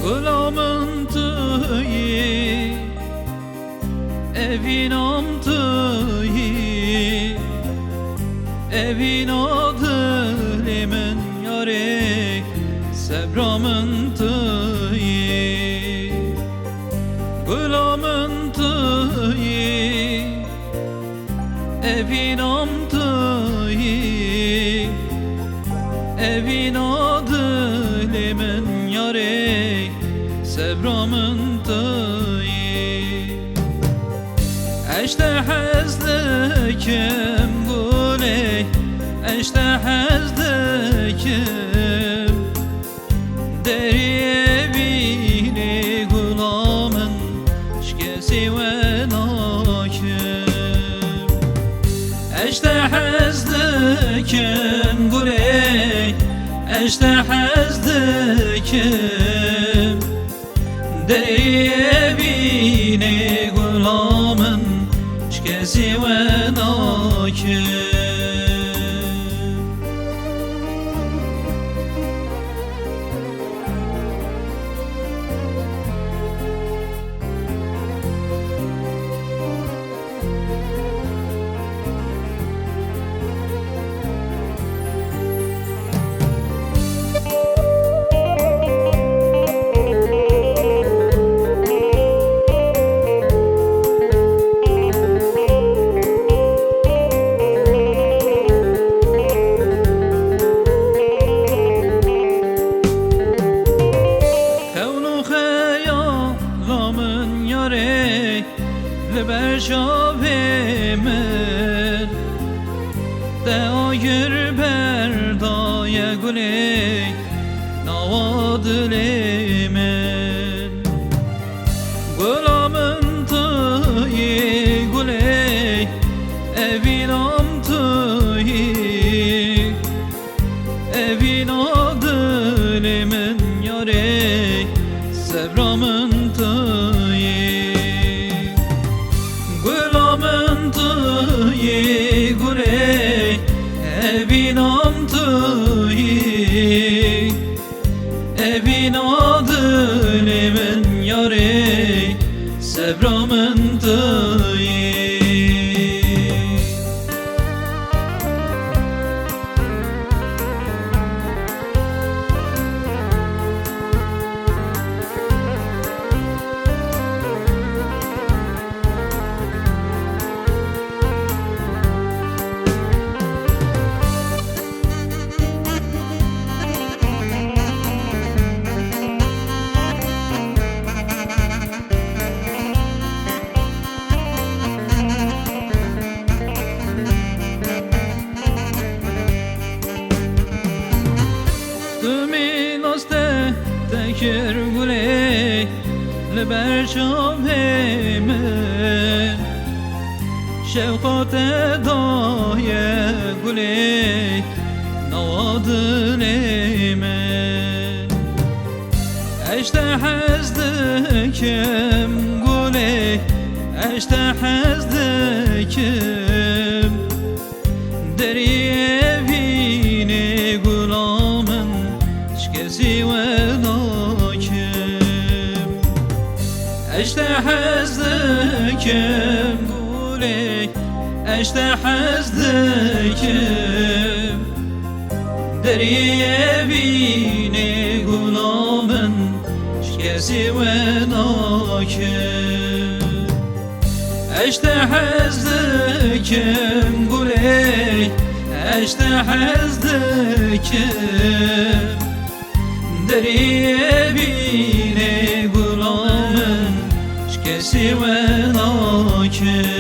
Gulamın tüyi, evinam tüyi, evin adı limen yarek, sebramın tüyi. Gulamın tüyi, evinam tüyi, evin adı limen yarek, sebramın tüyi. Eştehezdekim guley, eştehezdekim, deriye bini gulamın şkesi ve nakim. Eştehezdekim guley, eştehezdekim, deriye bini gulamın şkesi ve nakim. Liber şavimin de ayır berdaya güley navadilimin. Gulamın tüyi güley, evinam tüyi, evin adilimin yarey, sebramın tüyi. Gulamın tüyi guley, evinam tüyi, evin adilimin yarey, sebramın tüyi. Tekir guley, liber şavimin, şefkat edaye guley, navadilimin. Eştehezdekim guley, eştehezdekim, deriye vini gulamın şkesi ve nakim. Eştehezdekim guley, eştehezdekim, deriye vini gulamın şkesi ve nakim. Eştehezdekim guley, eştehezdekim, deriye bini gulamın şkesi ve nakim.